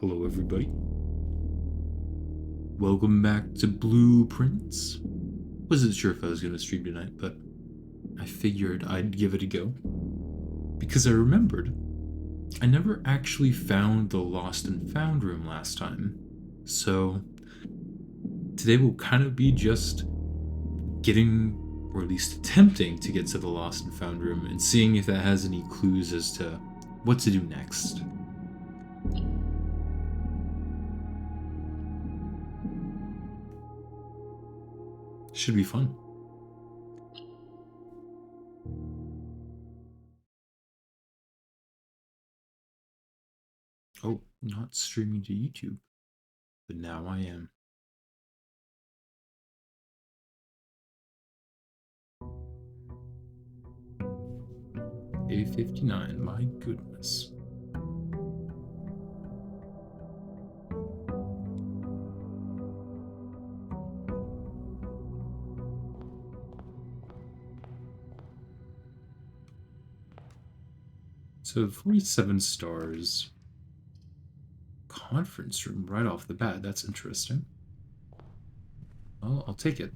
Hello, everybody. Welcome back to Blueprints. Wasn't sure if I was going to stream tonight, but I figured I'd give it a go because I remembered I never actually found the Lost and Found room last time. So today will kind of be just getting, or at least attempting to get to the Lost and Found room and seeing if that has any clues as to what to do next. Should be fun. Oh, not streaming to YouTube, but now I am. A59, my goodness. So 47 stars. Conference room right off the bat. That's interesting. Well, I'll take it.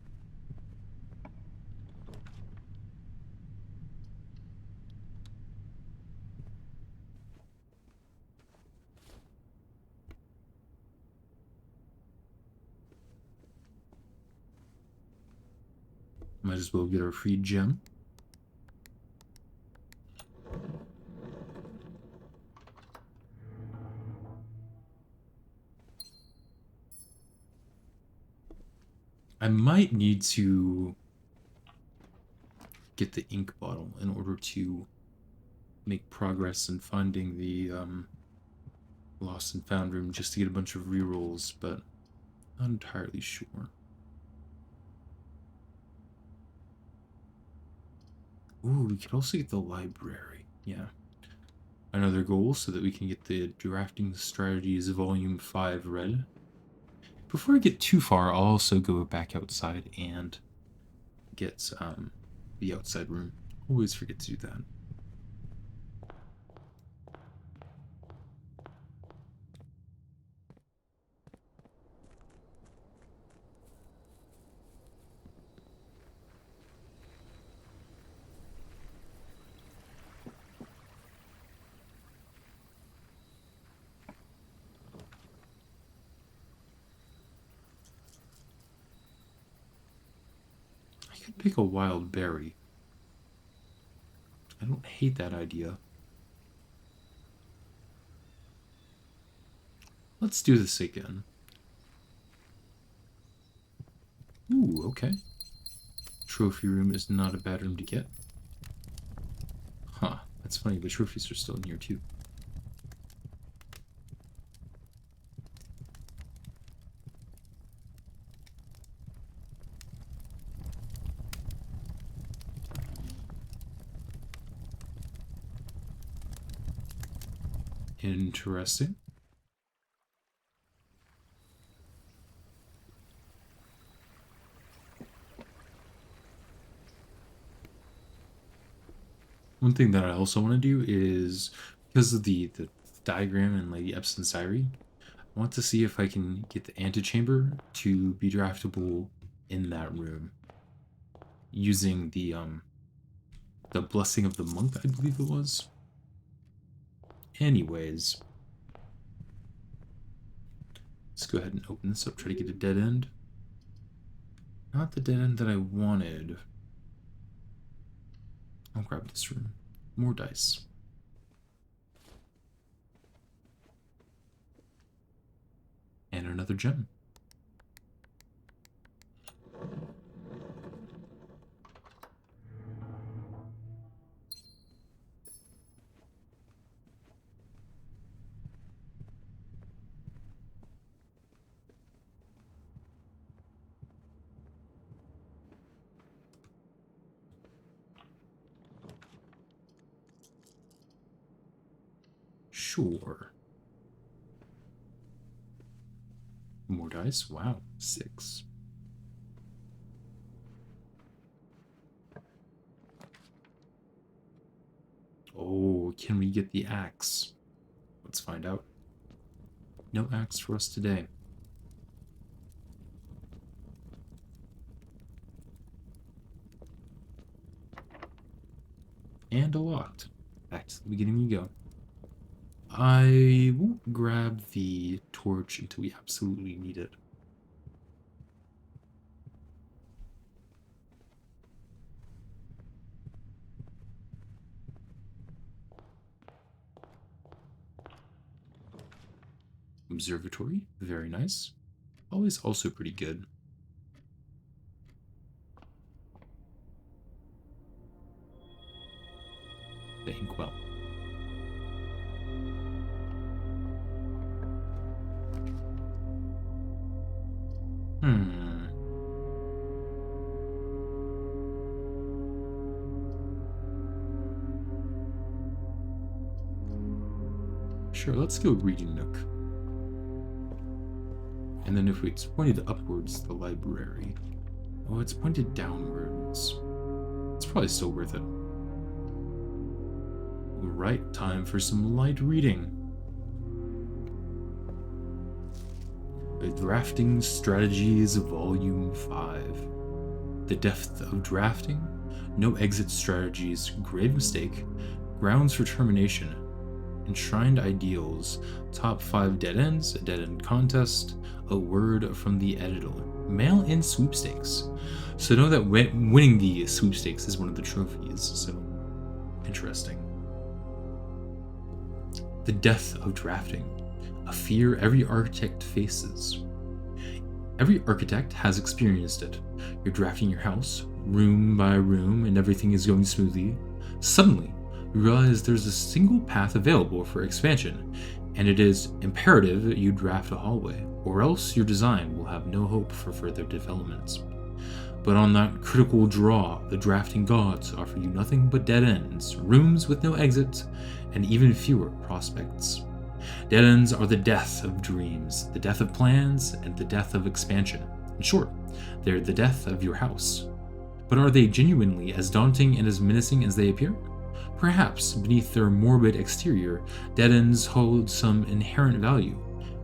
Might as well get our free gem. I might need to get the ink bottle in order to make progress in finding the Lost and Found room just to get a bunch of rerolls, but not entirely sure. Ooh, we could also get the library. Yeah. Another goal so that we can get the Drafting Strategies Volume 5 read. Before I get too far, I'll also go back outside and get the outside room. Always forget to do that. I could pick a wild berry. I don't hate that idea. Let's do this again. Ooh, okay. Trophy room is not a bad room to get. Huh, that's funny, the trophies are still in here too. Interesting. One thing that I also want to do is, because of the diagram in Lady Epson's diary, I want to see if I can get the antechamber to be draftable in that room using the blessing of the monk, I believe it was. Anyways, let's go ahead and open this up, try to get a dead end. Not the dead end that I wanted. I'll grab this room. More dice. And another gem. Sure. More dice. Wow. 6. Oh, can we get the axe? Let's find out. No axe for us today. And locked. Back to the beginning we go. I won't grab the torch until we absolutely need it. Observatory, very nice. Always also pretty good. The inkwell. Sure, let's go reading nook. And then if it's pointed upwards, the library. Oh, it's pointed downwards. It's probably still worth it. Alright, time for some light reading. The Drafting Strategies, Volume 5. The Depth of Drafting, No Exit Strategies, Grave Mistake, Grounds for Termination, Enshrined Ideals, Top 5 Dead Ends, a Dead End Contest, A Word from the Editor, Mail-in Sweepstakes. So know that winning the sweepstakes is one of the trophies, so interesting. The Death of Drafting, a fear every architect faces. Every architect has experienced it. You're drafting your house, room by room, and everything is going smoothly. Suddenly, you realize there's a single path available for expansion, and it is imperative that you draft a hallway, or else your design will have no hope for further developments. But on that critical draw, the drafting gods offer you nothing but dead ends, rooms with no exits, and even fewer prospects. Dead ends are the death of dreams, the death of plans, and the death of expansion. In short, they're the death of your house. But are they genuinely as daunting and as menacing as they appear? Perhaps beneath their morbid exterior, dead ends hold some inherent value.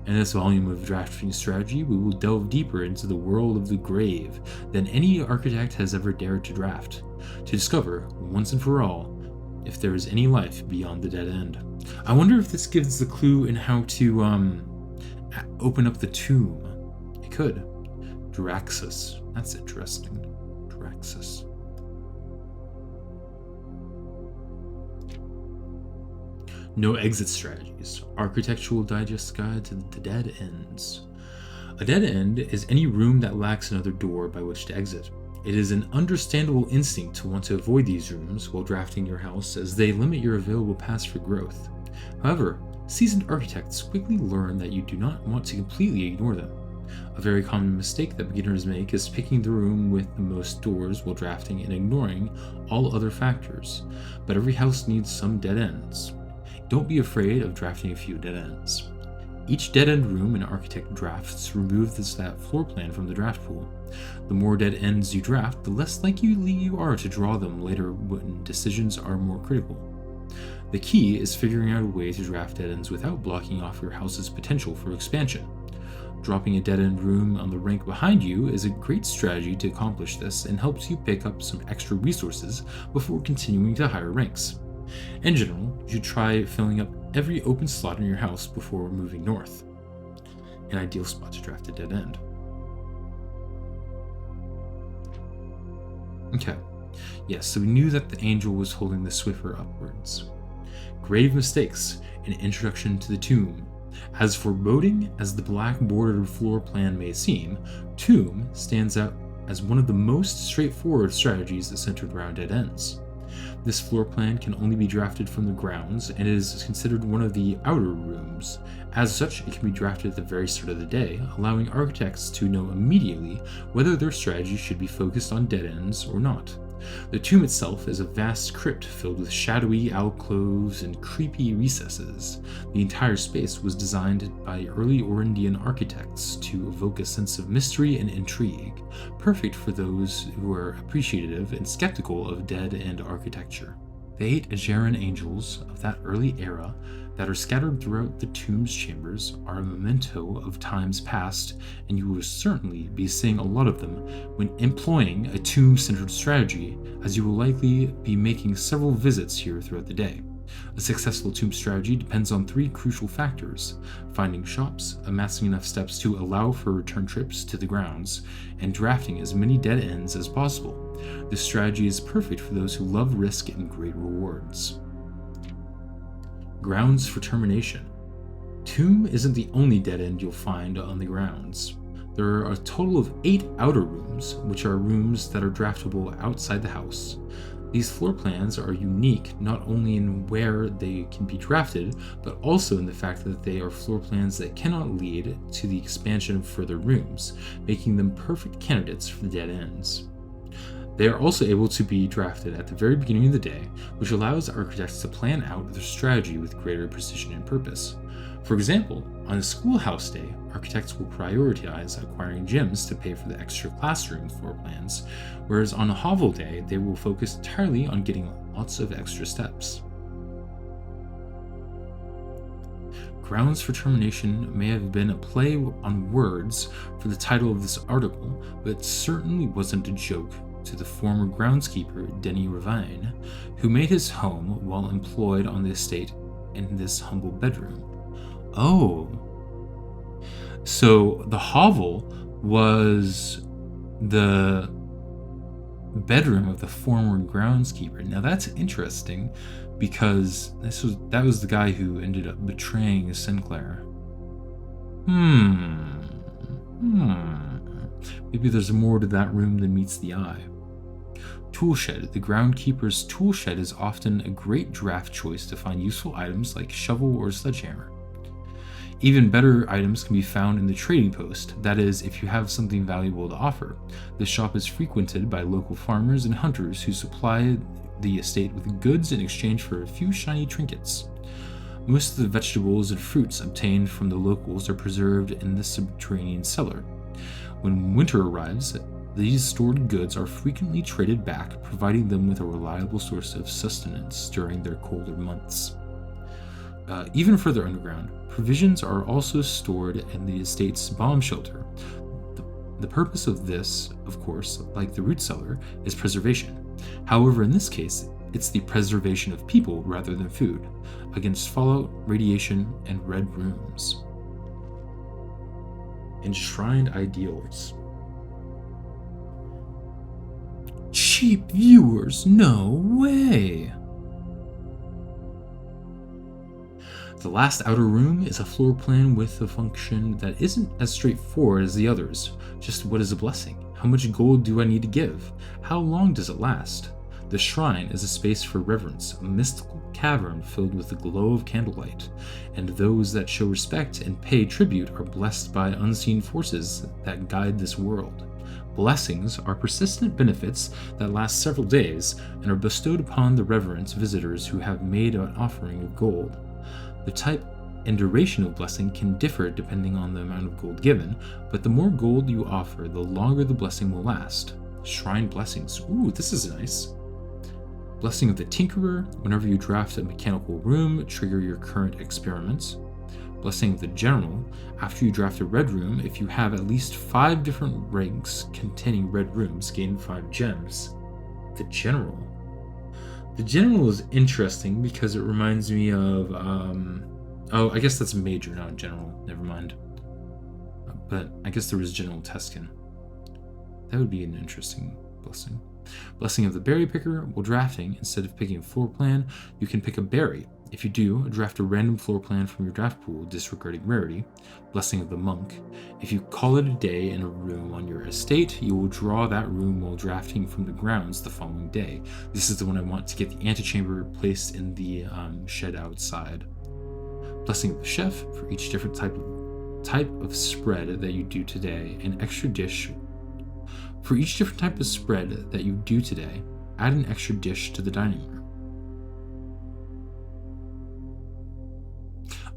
In this volume of drafting strategy, we will delve deeper into the world of the grave than any architect has ever dared to draft, to discover, once and for all, if there is any life beyond the dead end. I wonder if this gives the clue in how to open up the tomb. It could. Draxus. That's interesting. Draxus. No Exit Strategies. Architectural Digest Guide to the Dead Ends. A dead end is any room that lacks another door by which to exit. It is an understandable instinct to want to avoid these rooms while drafting your house, as they limit your available paths for growth. However, seasoned architects quickly learn that you do not want to completely ignore them. A very common mistake that beginners make is picking the room with the most doors while drafting and ignoring all other factors. But every house needs some dead ends. Don't be afraid of drafting a few dead ends. Each dead end room an architect drafts removes that floor plan from the draft pool. The more dead ends you draft, the less likely you are to draw them later when decisions are more critical. The key is figuring out a way to draft dead ends without blocking off your house's potential for expansion. Dropping a dead end room on the rank behind you is a great strategy to accomplish this and helps you pick up some extra resources before continuing to higher ranks. In general, you should try filling up every open slot in your house before moving north. An ideal spot to draft a dead end. Okay, yes, so we knew that the angel was holding the Swiffer upwards. Grave Mistakes, an introduction to the tomb. As foreboding as the black bordered floor plan may seem, Tomb stands out as one of the most straightforward strategies centered around dead ends. This floor plan can only be drafted from the grounds and is considered one of the outer rooms. As such, it can be drafted at the very start of the day, allowing architects to know immediately whether their strategy should be focused on dead ends or not. The tomb itself is a vast crypt filled with shadowy alcoves and creepy recesses. The entire space was designed by early Orindian architects to evoke a sense of mystery and intrigue, perfect for those who are appreciative and skeptical of dead end architecture. The 8 Ajeran angels of that early era that are scattered throughout the tomb's chambers are a memento of times past, and you will certainly be seeing a lot of them when employing a tomb-centered strategy, as you will likely be making several visits here throughout the day. A successful tomb strategy depends on three crucial factors: finding shops, amassing enough steps to allow for return trips to the grounds, and drafting as many dead ends as possible. This strategy is perfect for those who love risk and great rewards. Grounds for termination. Tomb isn't the only dead end you'll find on the grounds. There are a total of 8 outer rooms, which are rooms that are draftable outside the house. These floor plans are unique not only in where they can be drafted, but also in the fact that they are floor plans that cannot lead to the expansion of further rooms, making them perfect candidates for the dead ends. They are also able to be drafted at the very beginning of the day, which allows architects to plan out their strategy with greater precision and purpose. For example, on a schoolhouse day, architects will prioritize acquiring gyms to pay for the extra classroom floor plans, whereas on a hovel day, they will focus entirely on getting lots of extra steps. Grounds for termination may have been a play on words for the title of this article, but it certainly wasn't a joke to the former groundskeeper Denny Ravine, who made his home while employed on the estate in this humble bedroom. Oh, so the hovel was the bedroom of the former groundskeeper. Now that's interesting, because that was the guy who ended up betraying Sinclair. Maybe there's more to that room than meets the eye. Toolshed. The groundkeeper's toolshed is often a great draft choice to find useful items like shovel or sledgehammer. Even better items can be found in the trading post, that is, if you have something valuable to offer. The shop is frequented by local farmers and hunters who supply the estate with goods in exchange for a few shiny trinkets. Most of the vegetables and fruits obtained from the locals are preserved in the subterranean cellar. When winter arrives, these stored goods are frequently traded back, providing them with a reliable source of sustenance during their colder months. Even further underground, provisions are also stored in the estate's bomb shelter. The purpose of this, of course, like the root cellar, is preservation. However, in this case, it's the preservation of people rather than food, against fallout, radiation, and red rooms. Enshrined ideals. Cheap viewers, no way! The last outer room is a floor plan with a function that isn't as straightforward as the others. Just what is a blessing? How much gold do I need to give? How long does it last? The shrine is a space for reverence, a mystical cavern filled with the glow of candlelight, and those that show respect and pay tribute are blessed by unseen forces that guide this world. Blessings are persistent benefits that last several days and are bestowed upon the reverent visitors who have made an offering of gold. The type and duration of blessing can differ depending on the amount of gold given, but the more gold you offer, the longer the blessing will last. Shrine blessings. Ooh, this is nice. Blessing of the Tinkerer. Whenever you draft a mechanical room, trigger your current experiments. Blessing of the General. After you draft a red room, if you have at least 5 different ranks containing red rooms, gain 5 gems. The General. The General is interesting because it reminds me of, oh, I guess that's Major, not General. Never mind. But I guess there was General Teskin. That would be an interesting blessing. Blessing of the Berry Picker. While drafting, instead of picking a floor plan, you can pick a berry. If you do, draft a random floor plan from your draft pool, disregarding rarity. Blessing of the Monk. If you call it a day in a room on your estate, you will draw that room while drafting from the grounds the following day. This is the one I want to get the antechamber placed in the shed outside. Blessing of the Chef. For each different type of spread that you do today, an extra dish. For each different type of spread that you do today, add an extra dish to the dining room.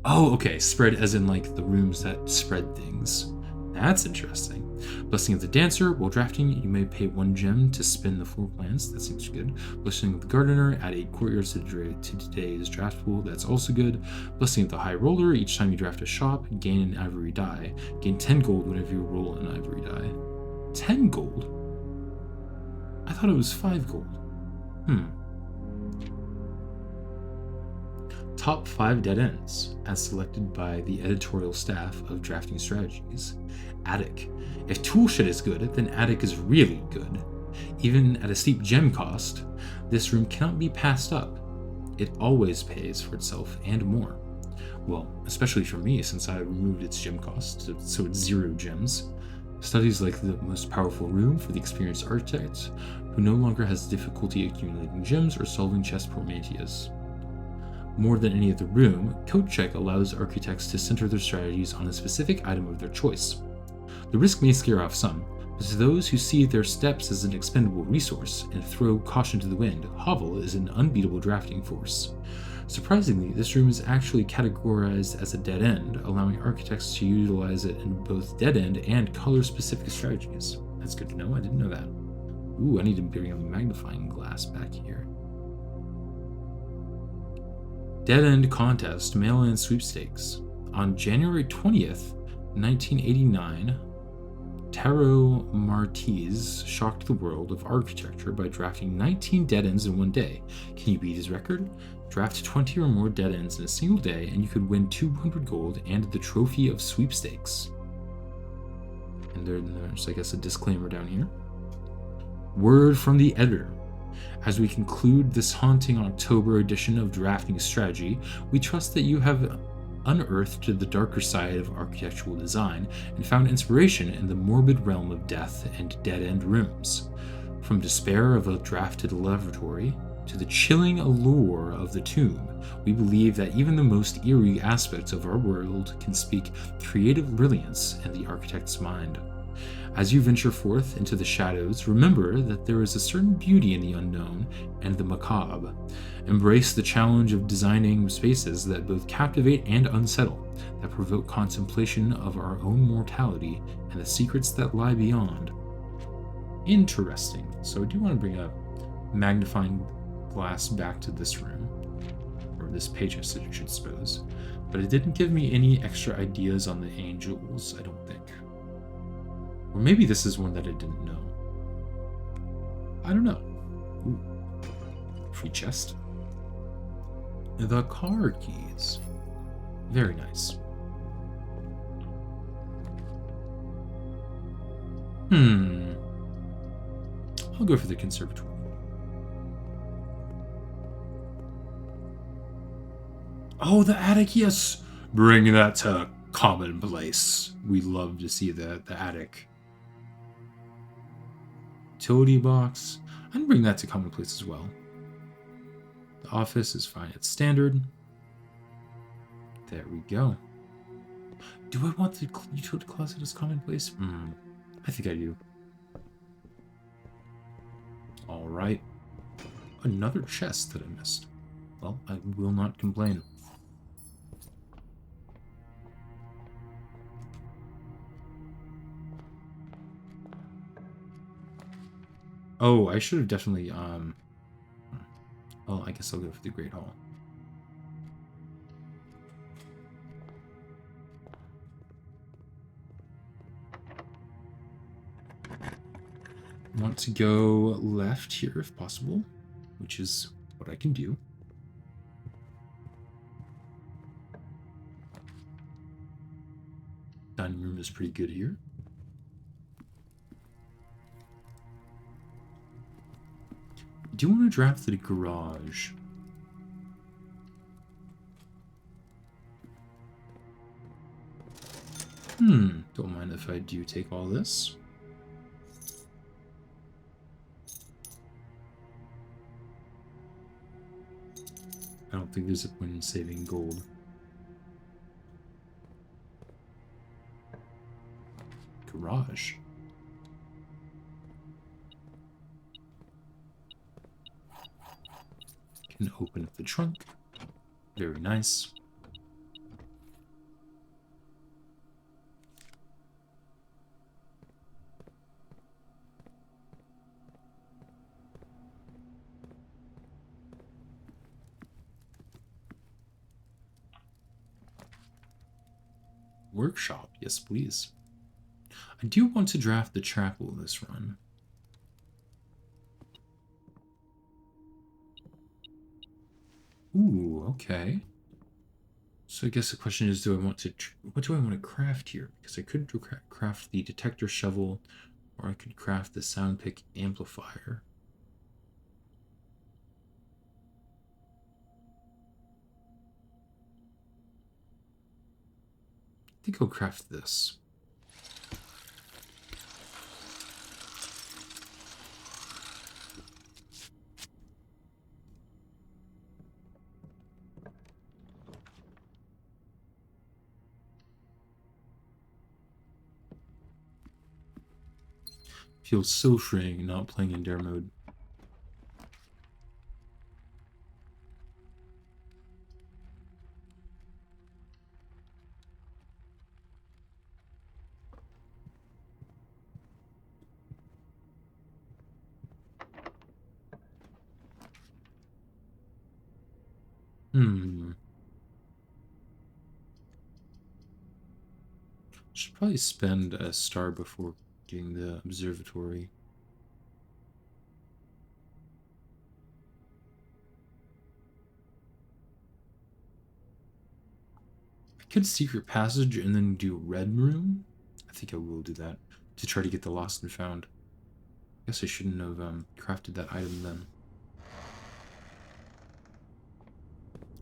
Oh, okay, spread as in like the rooms that spread things. That's interesting. Blessing of the Dancer. While drafting, you may pay 1 gem to spin the floor plans. That seems good. Blessing of the Gardener. Add 8 courtyards to today's draft pool. That's also good. Blessing of the High Roller. Each time you draft a shop, gain an ivory die. Gain 10 gold whenever you roll an ivory die. 10 gold? I thought it was 5 gold. Top 5 dead ends, as selected by the editorial staff of Drafting Strategies. Attic. If Toolshed is good, then Attic is really good. Even at a steep gem cost, this room cannot be passed up. It always pays for itself and more. Well, especially for me, since I removed its gem cost, so it's 0 gems. Studies like the most powerful room for the experienced architect, who no longer has difficulty accumulating gems or solving chess portmanteaus. More than any other room, Code Check allows architects to center their strategies on a specific item of their choice. The risk may scare off some, but to those who see their steps as an expendable resource and throw caution to the wind, Hovel is an unbeatable drafting force. Surprisingly, this room is actually categorized as a dead end, allowing architects to utilize it in both dead end and color-specific strategies. That's good to know, I didn't know that. Ooh, I need to bring a magnifying glass back here. Dead End Contest Mail-In Sweepstakes. On January 20th, 1989, Taro Martiz shocked the world of architecture by drafting 19 dead ends in one day. Can you beat his record? Draft 20 or more dead ends in a single day and you could win 200 gold and the Trophy of Sweepstakes. And there's, I guess, a disclaimer down here. Word from the editor. As we conclude this haunting October edition of Drafting Strategy, we trust that you have unearthed the darker side of architectural design and found inspiration in the morbid realm of death and dead-end rooms. From despair of a drafted lavatory to the chilling allure of the tomb, we believe that even the most eerie aspects of our world can speak creative brilliance in the architect's mind. As you venture forth into the shadows, remember that there is a certain beauty in the unknown and the macabre. Embrace the challenge of designing spaces that both captivate and unsettle, that provoke contemplation of our own mortality and the secrets that lie beyond. Interesting. So I do want to bring a magnifying glass back to this room, or this page I should suppose, but it didn't give me any extra ideas on the angels, I don't think. Or maybe this is one that I didn't know. I don't know. Ooh. Free chest. The car keys. Very nice. I'll go for the conservatory. Oh, the attic, yes! Bring that to commonplace. We love to see the attic. Utility box. I can bring that to commonplace as well. The office is fine. It's standard. There we go. Do I want the utility closet as commonplace? I think I do. All right. Another chest that I missed. Well, I will not complain. Oh, I should have definitely, well, I guess I'll go for the Great Hall. Want to go left here if possible, which is what I can do. Dining room is pretty good here. Do you want to draft the garage? Don't mind if I do take all this. I don't think there's a point in saving gold. Garage. Can open up the trunk. Very nice. workshop. Yes, please. I do want to draft the chapel this run. Ooh, okay. So I guess the question is, what do I want to craft here? Because I could craft the detector shovel, or I could craft the sound pick amplifier. I think I'll craft this. Feels so freeing not playing in dare mode. Should probably spend a star before getting the observatory. I could secret passage and then do red room. I think I will do that to try to get the lost and found. Guess I shouldn't have crafted that item then.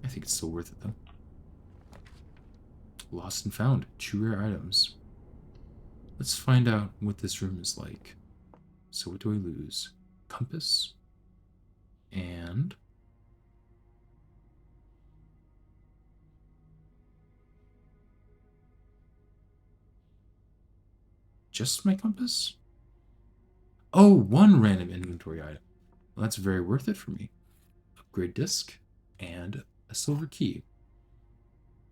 I think it's still worth it though. Lost and found, 2 rare items. Let's find out what this room is like. So what do I lose? Compass and just my compass? Oh, 1 random inventory item. Well, that's very worth it for me. Upgrade disc and a silver key.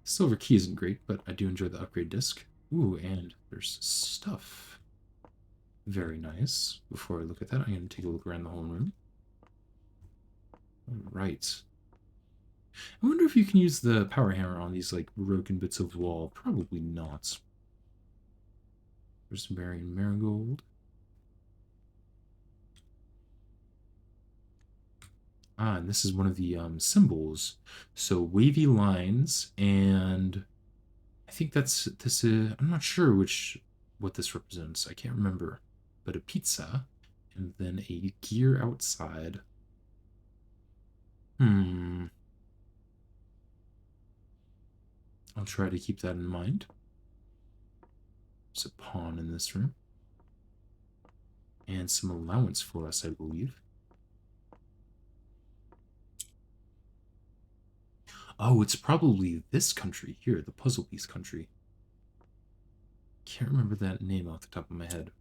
Silver key isn't great, but I do enjoy the upgrade disc. Ooh, and there's stuff. Very nice. Before I look at that, I'm going to take a look around the whole room. All right. I wonder if you can use the power hammer on these, like, broken bits of wall. Probably not. There's Marion Marigold. Ah, and this is one of the symbols. So wavy lines, and I think that's this. I'm not sure what this represents. I can't remember, but a pizza, and then a gear outside. I'll try to keep that in mind. There's a pawn in this room, and some allowance for us, I believe. Oh, it's probably this country here, the puzzle piece country. Can't remember that name off the top of my head.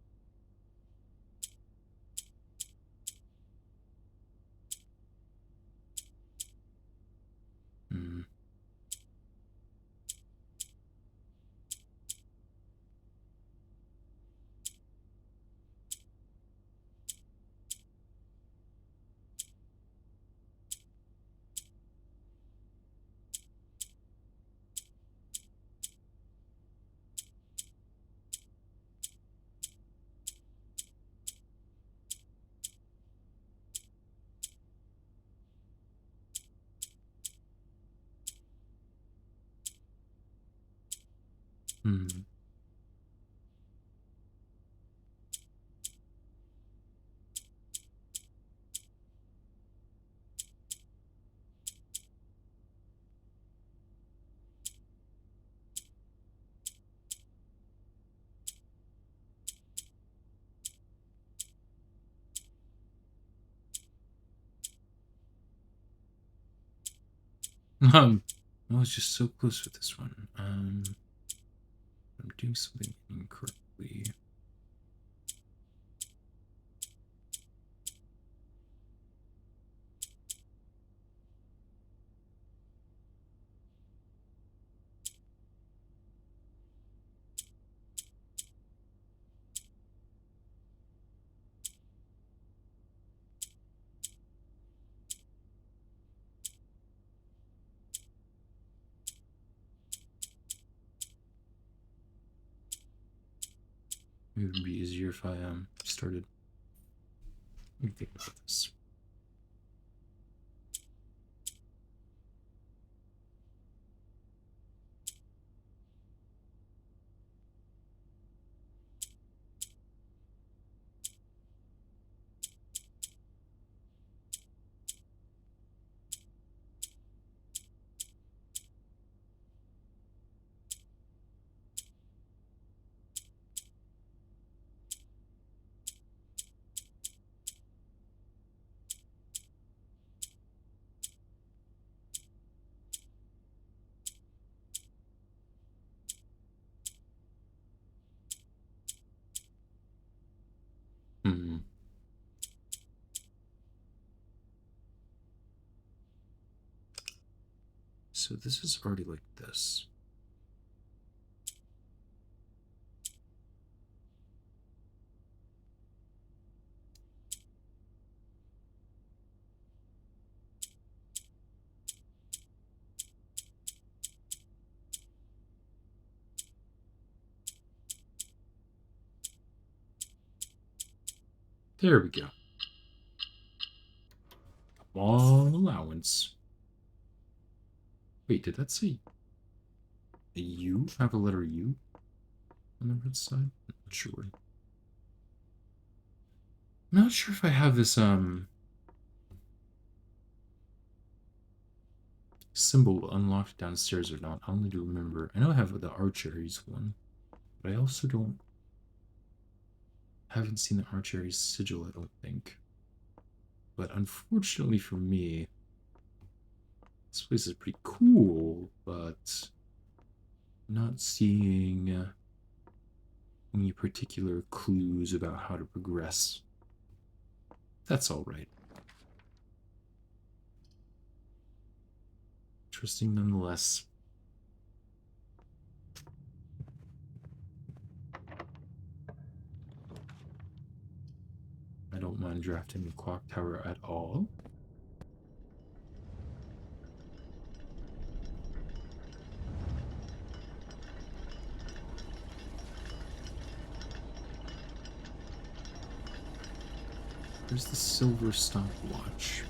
Hmm. Hmm. I was just so close with this one. I'm doing something incorrectly. Maybe it would be easier if I started. Let me think about this. Hmm. So this is already like this. There we go. Long allowance. Wait, did that say a U? I have a letter U on the red side? I'm not sure. I'm not sure if I have this symbol unlocked downstairs or not. I'll need to remember. I know I have the Archeries one, but I also haven't seen the Archeries sigil, I don't think. But unfortunately for me, this place is pretty cool, but not seeing any particular clues about how to progress. That's all right. Interesting nonetheless. I don't mind drafting the clock tower at all. Where's the silver stopwatch?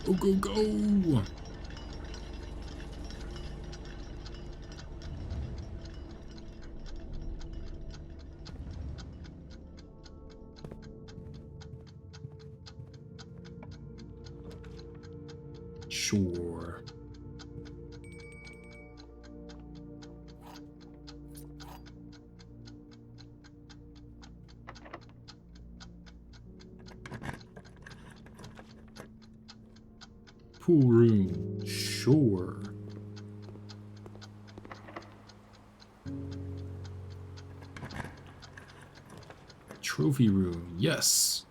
Go, go, go! Sure. Pool room. Sure. Trophy room. Yes.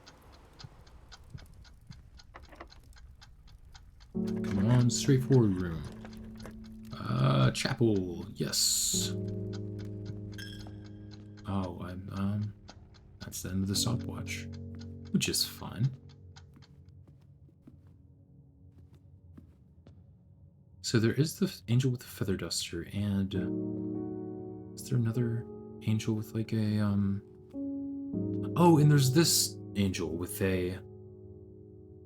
Come on, straightforward room. Chapel. Yes. Oh, that's the end of the stopwatch, which is fine. So there is the angel with the feather duster, and is there another angel with like a Oh, and there's this angel with a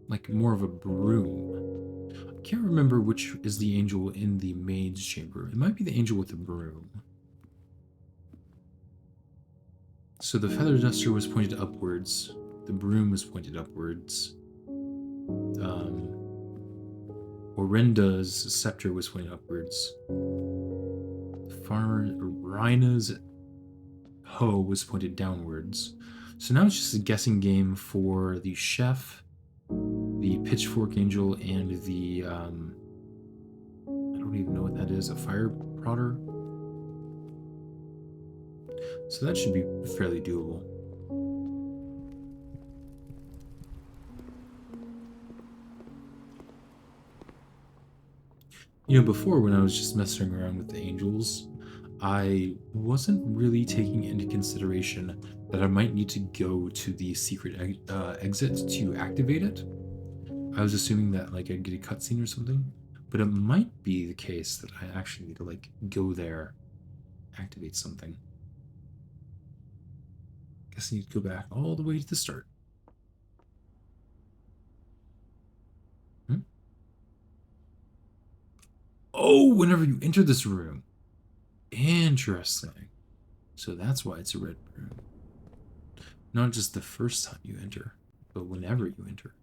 like more of a broom. I can't remember which is the angel in the maid's chamber. It might be the angel with the broom. So the feather duster was pointed upwards. The broom was pointed upwards. Orinda's scepter was pointed upwards. Farmer Rhina's hoe was pointed downwards. So now it's just a guessing game for the chef, the pitchfork angel, and the I don't even know what that is, a fire prodder. So that should be fairly doable. You know, before when I was just messing around with the angels, I wasn't really taking into consideration that I might need to go to the secret exit to activate it. I was assuming that like I'd get a cutscene or something, but it might be the case that I actually need to like go there, activate something. Guess I need to go back all the way to the start. Hmm? Oh, whenever you enter this room. Interesting. So that's why it's a red room. Not just the first time you enter, but whenever you enter.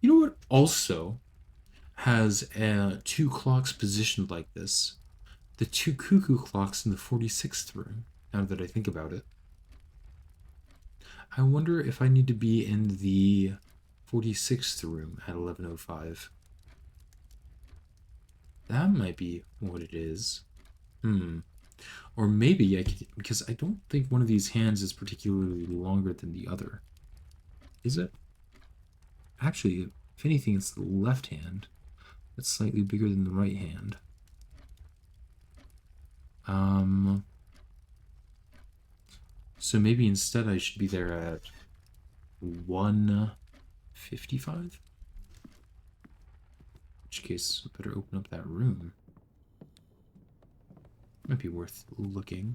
You know what also has two clocks positioned like this? The two cuckoo clocks in the 46th room, now that I think about it. I wonder if I need to be in the 46th room at 11:05. That might be what it is. Or maybe I could, because I don't think one of these hands is particularly longer than the other. Is it? Actually, if anything, it's the left hand. It's slightly bigger than the right hand. So maybe instead I should be there at 1:55? In which case, I better open up that room. Might be worth looking.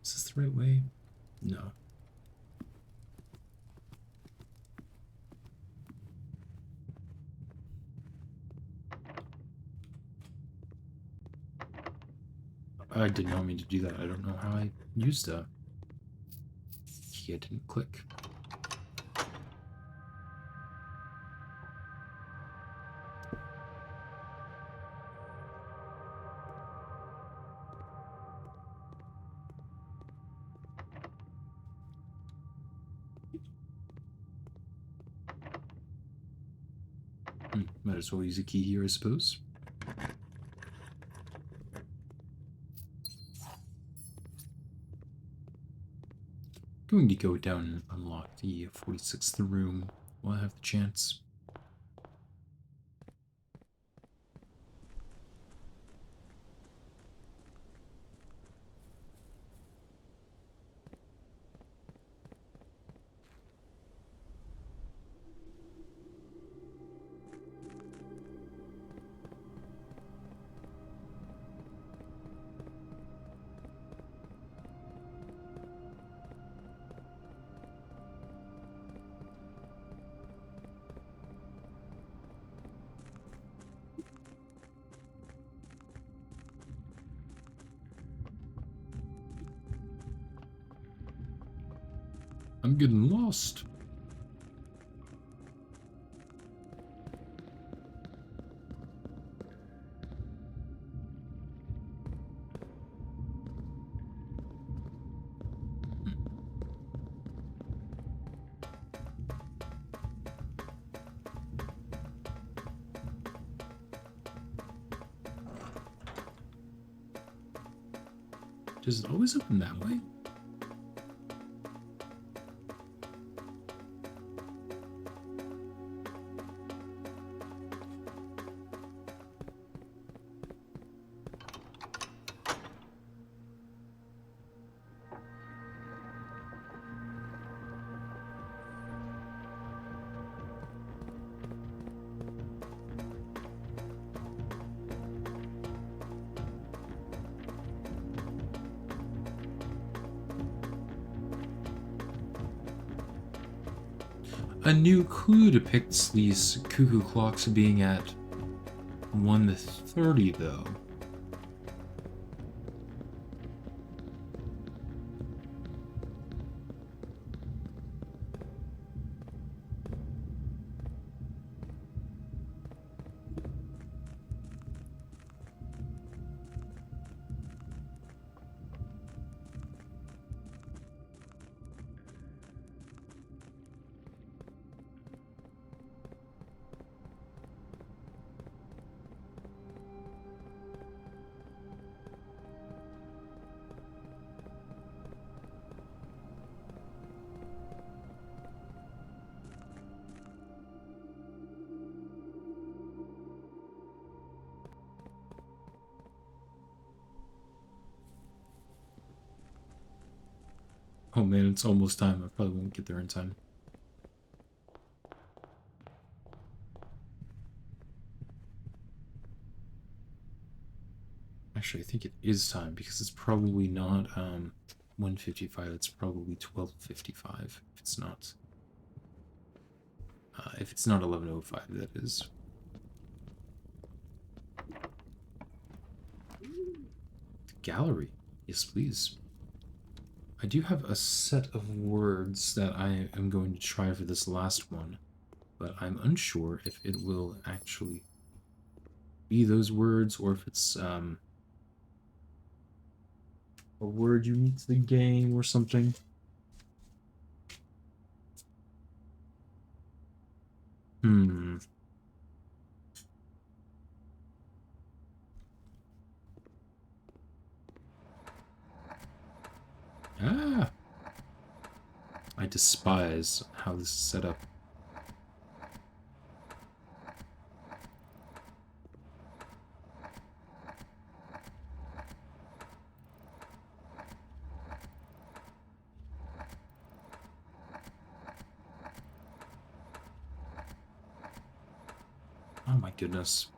Is this the right way? No. I did not mean to do that. I don't know how I used a key. I didn't click. Might as well use a key here, I suppose. Going to go down and unlock the 46th room while I have the chance. I'm getting lost. Does it always open that way? A new clue depicts these cuckoo clocks being at 1:30, though. Oh man, it's almost time. I probably won't get there in time. Actually, I think it is time because it's probably not 1:55. It's probably 12:55. If it's not 11:05, that is. Gallery. Yes, please. I do have a set of words that I am going to try for this last one, but I'm unsure if it will actually be those words or if it's a word unique to the game or something. Hmm. Ah! I despise how this is set up. Oh my goodness.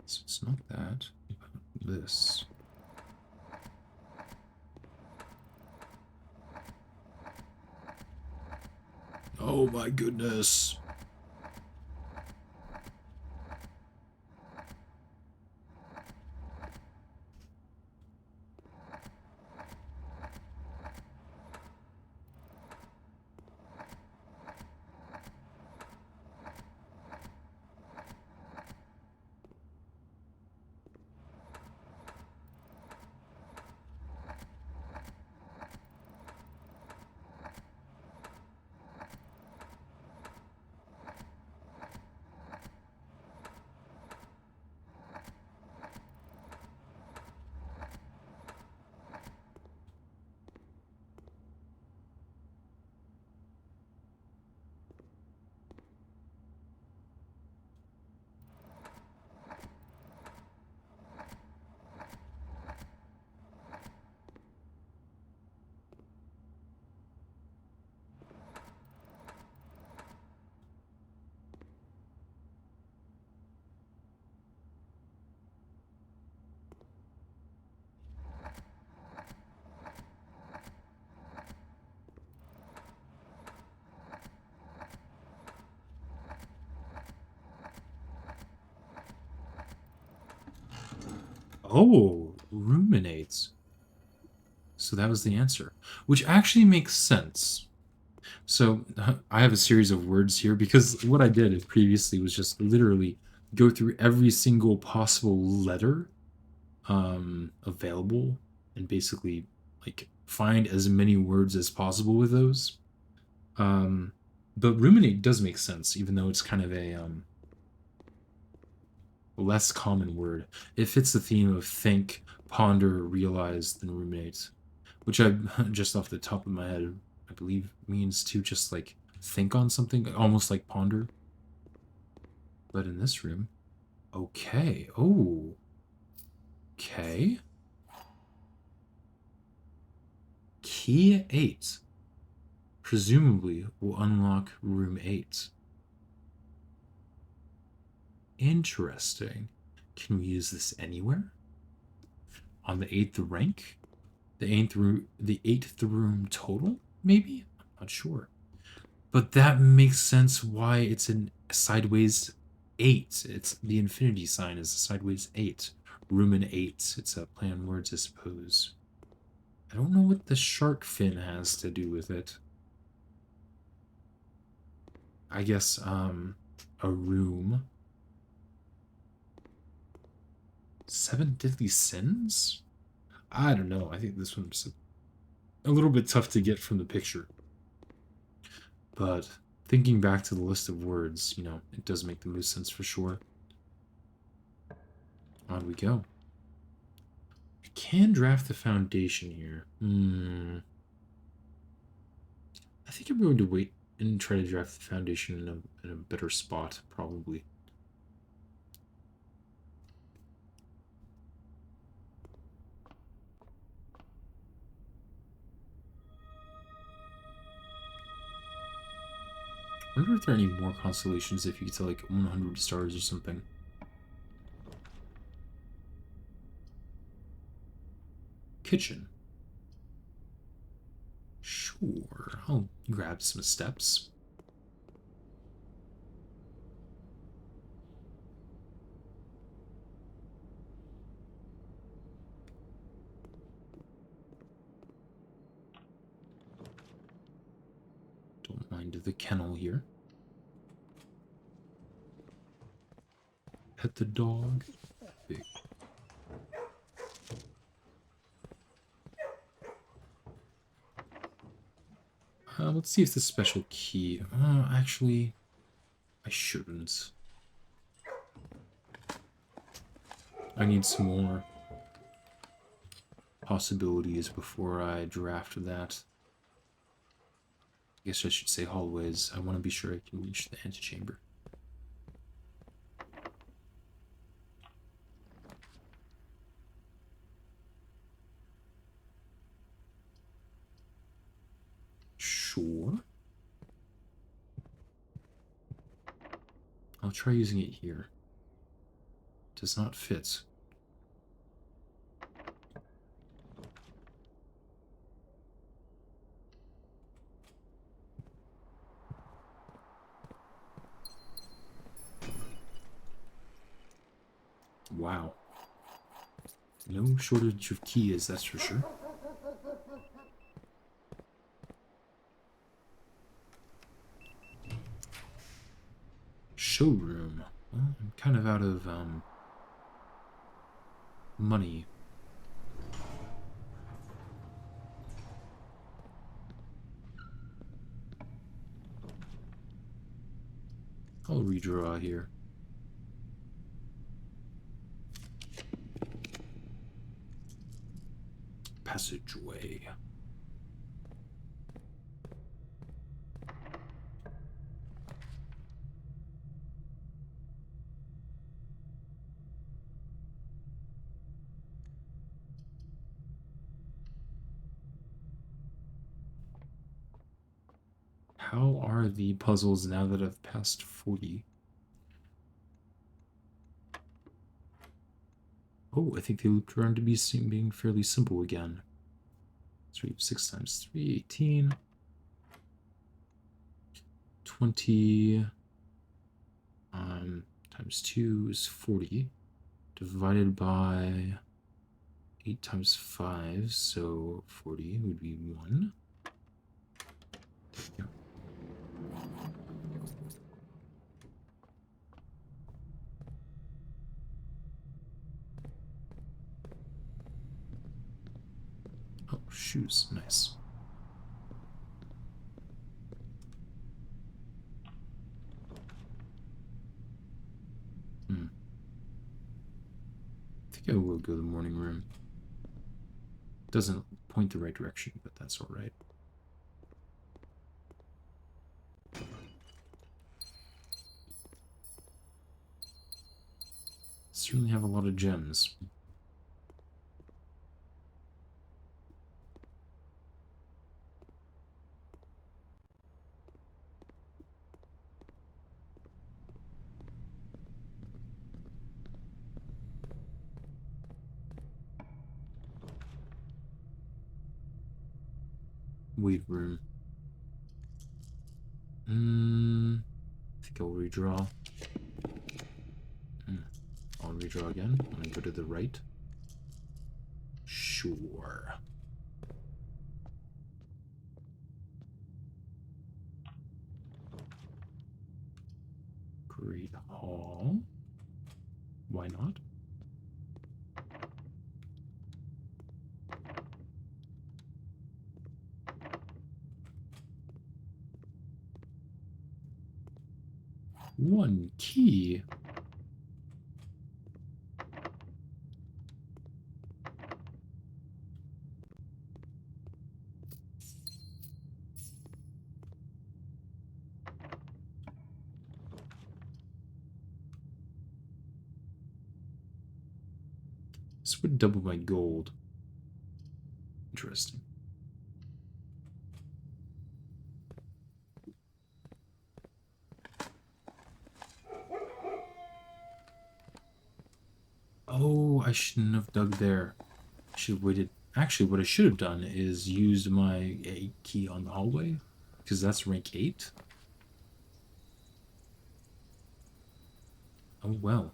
So it's not that. This. Oh my goodness. Oh, ruminates. So that was the answer, which actually makes sense. So I have a series of words here because what I did previously was just literally go through every single possible letter available and basically like find as many words as possible with those. Um, but ruminate does make sense, even though it's kind of a less common word. It fits the theme of think, ponder, realize, then ruminate, which I just off the top of my head, I believe means to just like think on something, almost like ponder. But in this room, okay. Oh, okay. Key 8 presumably will unlock room 8. Interesting. Can we use this anywhere? On the 8th rank? The 8th room total? Maybe? I'm not sure. But that makes sense why it's in sideways 8. It's the infinity sign is a sideways 8. Room in 8. It's a play on words, I suppose. I don't know what the shark fin has to do with it. I guess, a room. 7 deadly sins? I don't know. I think this one's a little bit tough to get from the picture. But thinking back to the list of words, it does make the most sense for sure. On we go. I can draft the foundation here. I think I'm going to wait and try to draft the foundation in a better spot, probably. I wonder if there are any more constellations if you get to like 100 stars or something. Kitchen. Sure, I'll grab some steps. Don't mind the kennel here. Pet the dog. Big. Let's see if the special key... actually, I shouldn't. I need some more possibilities before I draft that. I guess I should say hallways. I want to be sure I can reach the antechamber. Sure. I'll try using it here. Does not fit. Wow. No shortage of keys, that's for sure. Showroom. Well, I'm kind of out of money. I'll redraw here. Passageway. How are the puzzles now that I've passed 40? Oh, I think they looped around to being fairly simple again. So we have 6 times 3, 18. 20 times 2 is 40. Divided by 8 times 5, so 40 would be 1. Yeah. Oh, shoes. Nice. I think I will go to the morning room. Doesn't point the right direction, but that's alright. Certainly have a lot of gems. Weight room. I think I'll redraw. I'll redraw again. I'm gonna go to the right. Sure. Great Hall. Why not? One key. This would double my gold. Interesting. Oh, I shouldn't have dug there. I should have waited. Actually, what I should have done is used my 8 key on the hallway, because that's rank 8. Oh well.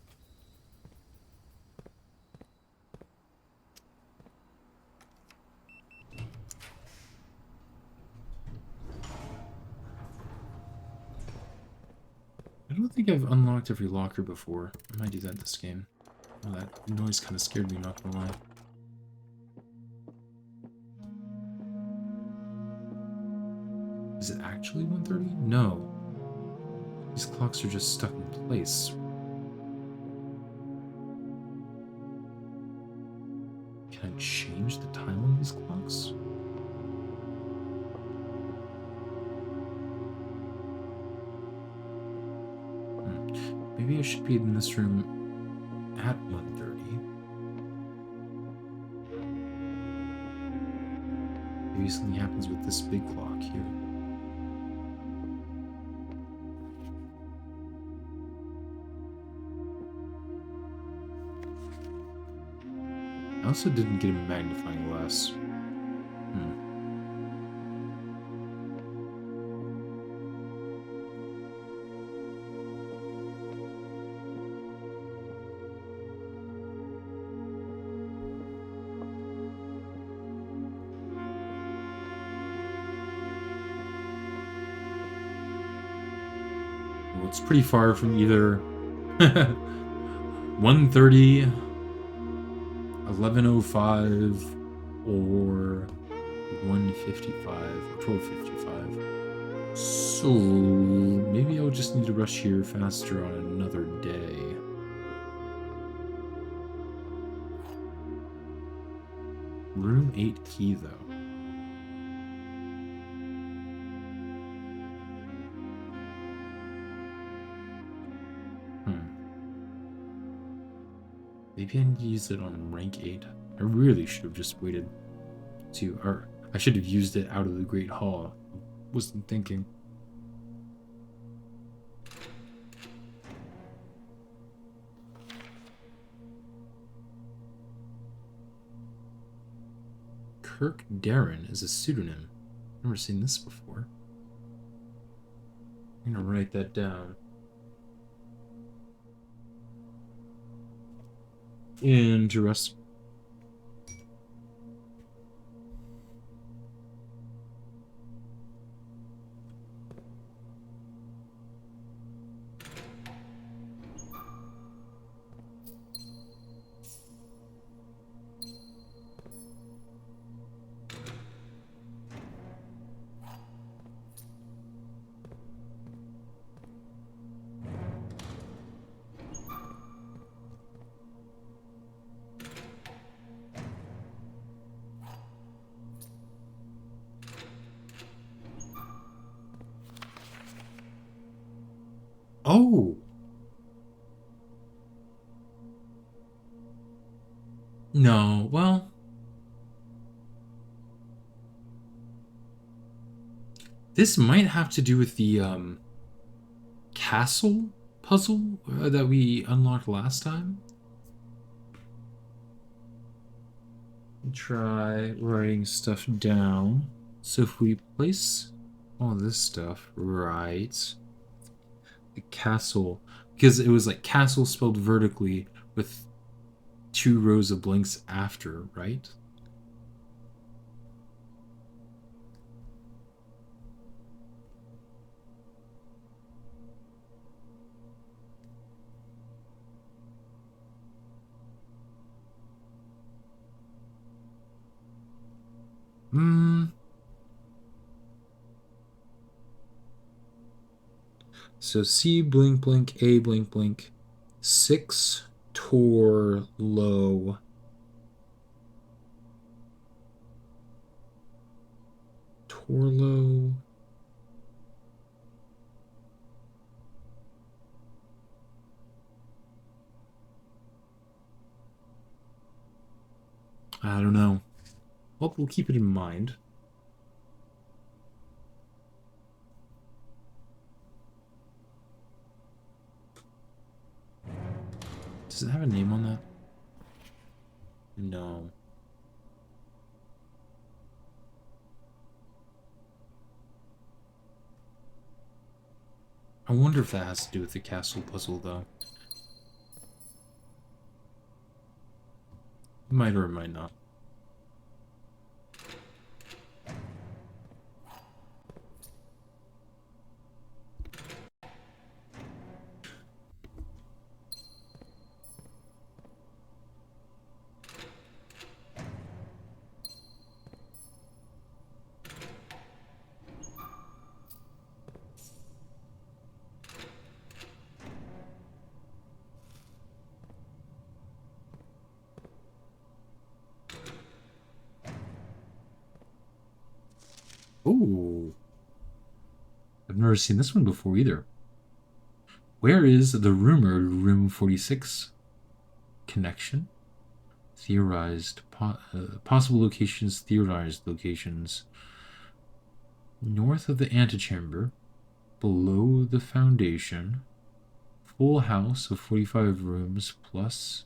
I don't think I've unlocked every locker before. I might do that this game. Oh, that noise kind of scared me, not gonna lie. Is it actually 1:30? No. These clocks are just stuck in place. Can I change the time on these clocks? Maybe I should be in this room at 1:30. Maybe something happens with this big clock here. I also didn't get a magnifying glass. Well, it's pretty far from either 1:30, 11:05, or 1:55 or 12:55. So maybe I'll just need to rush here faster on another day. Room 8 key though. Maybe I need to use it on rank 8. I really should have just waited to, or I should have used it out of the Great Hall. Wasn't thinking. Kirk Darren is a pseudonym. Never seen this before. I'm gonna write that down. Interesting. Oh! No, well... This might have to do with the, castle puzzle that we unlocked last time. Try writing stuff down. So if we place all this stuff right... The castle... Because it was like castle spelled vertically with 2 rows of blanks after, right? So C blink blink, A blink blink, 6 Tor low. Torlo. I don't know. Well, we'll keep it in mind. Does it have a name on that? No. I wonder if that has to do with the castle puzzle, though. It might or it might not. Oh, I've never seen this one before either. Where is the rumored Room 46 connection? Theorized possible locations. Theorized locations. North of the antechamber, below the foundation. Full house of 45 rooms plus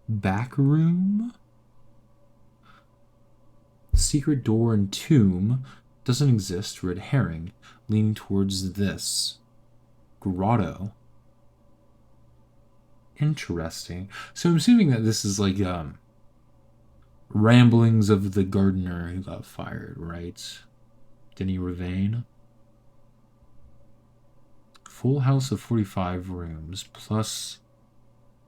back room. Secret door and tomb doesn't exist. Red herring. Leaning towards this grotto. Interesting. So I'm assuming that this is like ramblings of the gardener who got fired, right? Denis Ravane. Full house of 45 rooms plus.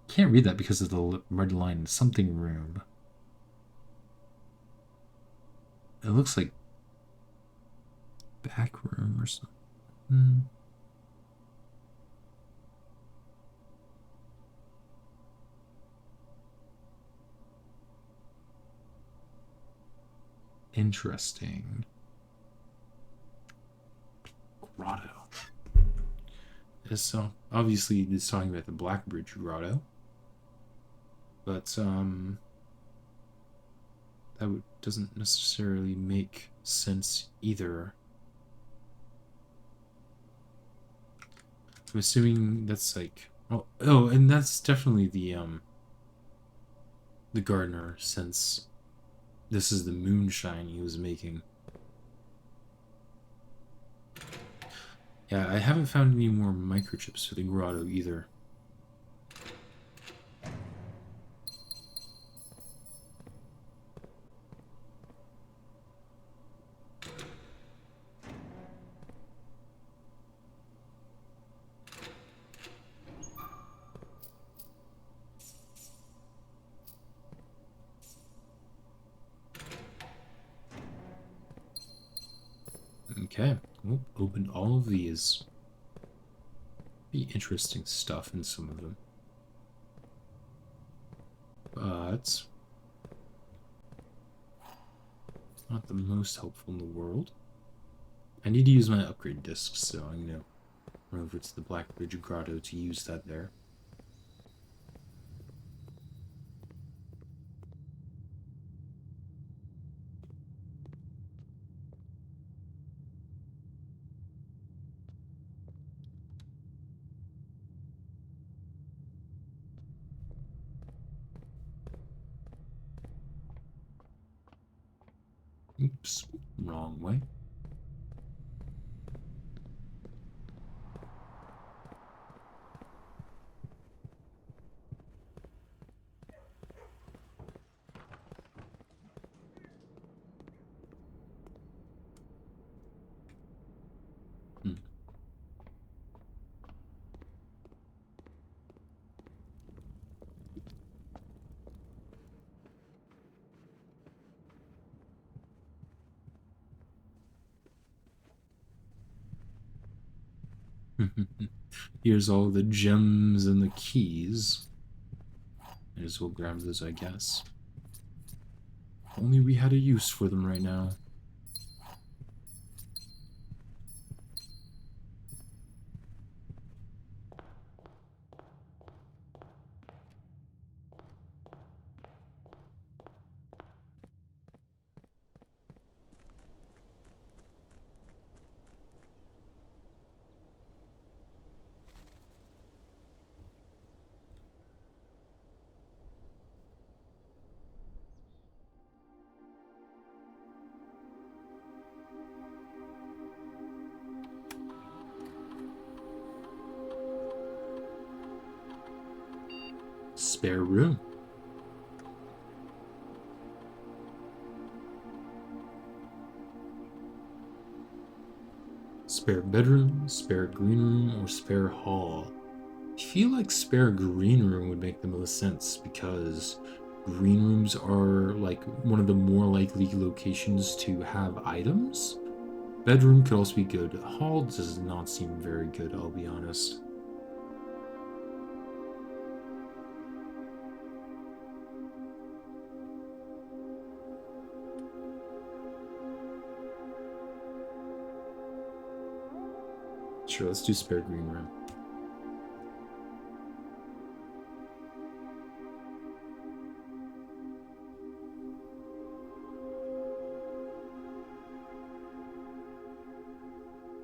Can't read that because of the red line. Something room. It looks like back room or something. Interesting. Grotto. So obviously it's talking about the Blackbridge Grotto, but that doesn't necessarily make sense either. I'm assuming that's like oh, and that's definitely the gardener, since this is the moonshine he was making. Yeah, I haven't found any more microchips for the grotto either. Okay, we'll open all of these. Be interesting stuff in some of them. But not the most helpful in the world. I need to use my upgrade discs, so I'm gonna run over to the Blackbridge Grotto to use that there. Oops, wrong way. Hmm. Here's all the gems and the keys. Might as well grab those, I guess. If only we had a use for them right now. Spare room. Spare bedroom, spare green room, or spare hall. I feel like spare green room would make the most sense because green rooms are like one of the more likely locations to have items. Bedroom could also be good. Hall does not seem very good, I'll be honest. Sure, let's do spare green room.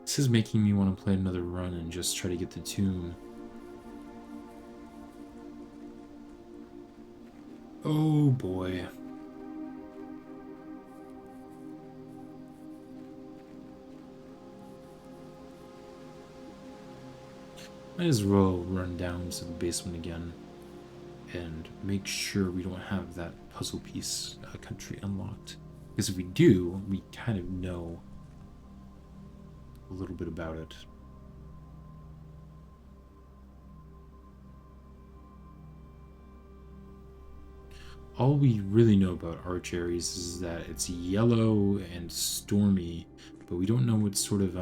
This is making me want to play another run and just try to get the tomb. Oh boy. Might as well run down to the basement again and make sure we don't have that puzzle piece country unlocked. Because if we do, we kind of know a little bit about it. All we really know about Arch Ares is that it's yellow and stormy, but we don't know what sort of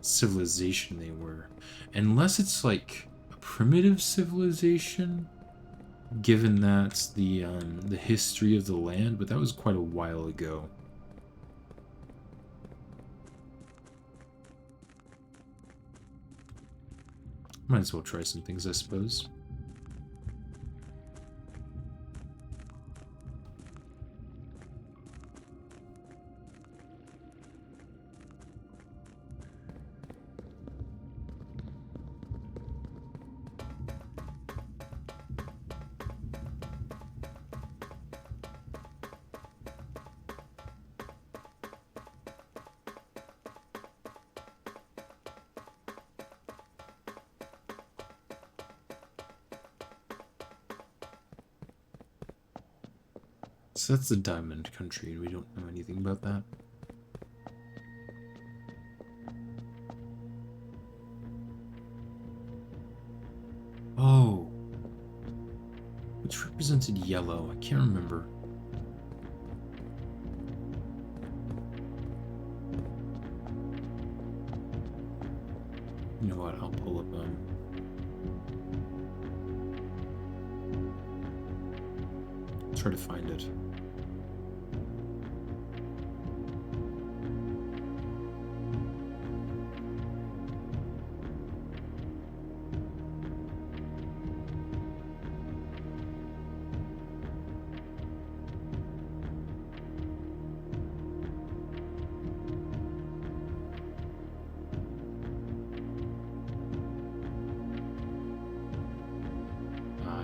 civilization they were. Unless it's like a primitive civilization, given that's the history of the land, but that was quite a while ago. Might as well try some things, I suppose. So that's the Diamond Country, and we don't know anything about that. Oh. Which represented yellow? I can't remember. You know what? I'll pull up try to find it.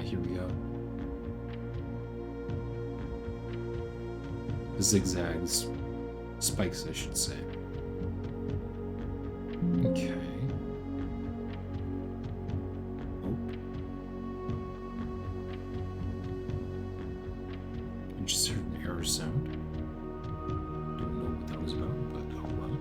Here we go. Zigzags. Spikes, I should say. Okay. Oh. I just heard an error sound. Don't know what that was about, but oh well.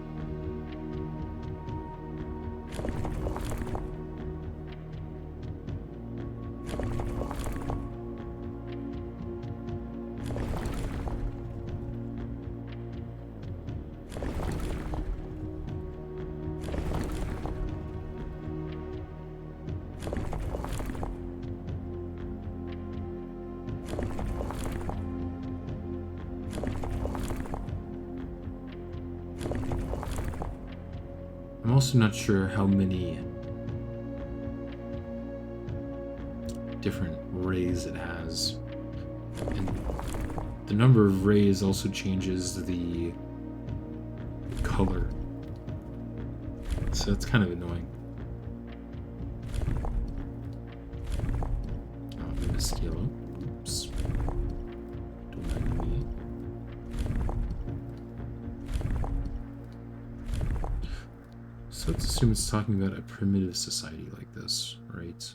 I'm also not sure how many different rays it has. And the number of rays also changes the color. So that's kind of annoying. Oh, I missed yellow. Oops. Don't mind me. So let's assume it's talking about a primitive society like this, right?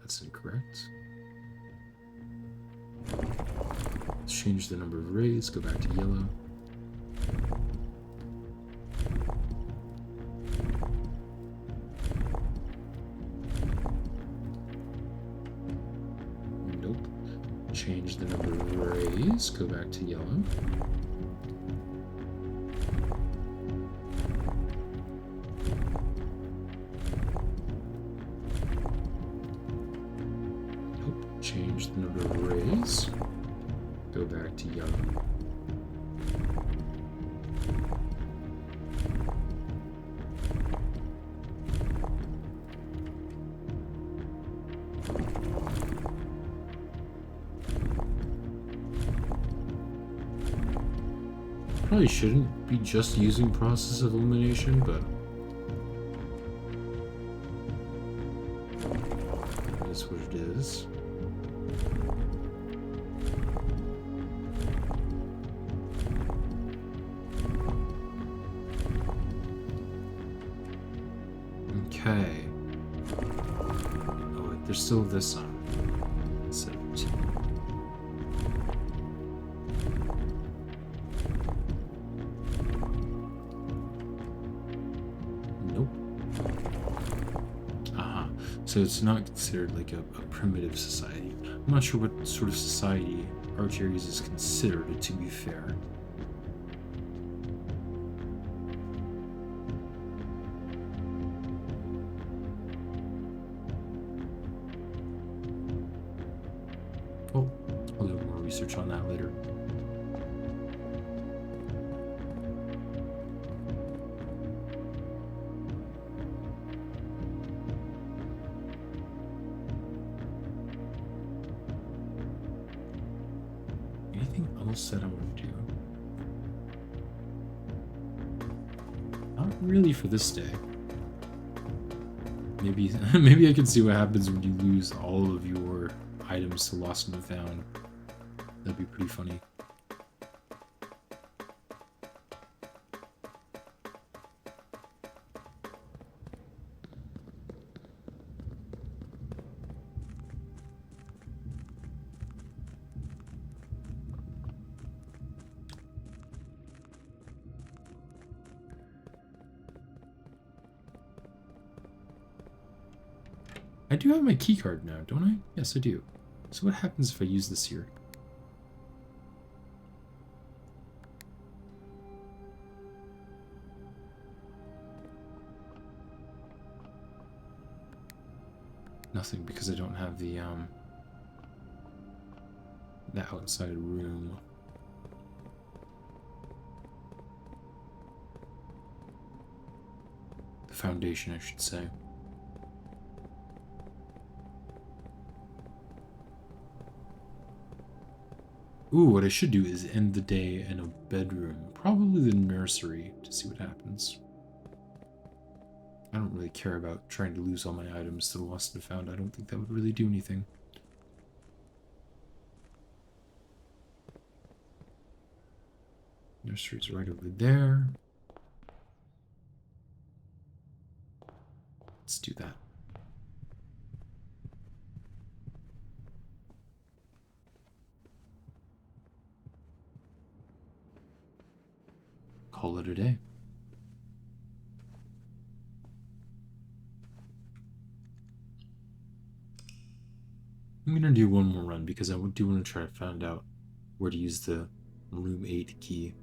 That's incorrect. Let's change the number of rays, go back to yellow. Nope. Change the number of rays, go back to yellow. Change the number of rays. Go back to yellow. Probably shouldn't be just using process of elimination, but it is what it is. Okay. Oh, wait, there's still this on. 17. Nope. So it's not considered like a primitive society. I'm not sure what sort of society Archaeas is considered, to be fair. Well, I'll do more research on that later. Anything else that I want to do? Not really for this day. Maybe maybe I can see what happens when you lose all of your items to Lost and Found. That'd be pretty funny. I do have my keycard now, don't I? Yes, I do. So what happens if I use this here? Nothing, because I don't have the outside room. The foundation, I should say. Ooh, what I should do is end the day in a bedroom. Probably the nursery, to see what happens. I don't really care about trying to lose all my items to the Lost and Found. I don't think that would really do anything. Nursery's right over there. Let's do that. Call it a day. I'm gonna do one more run because I do want to try to find out where to use the room 8 key.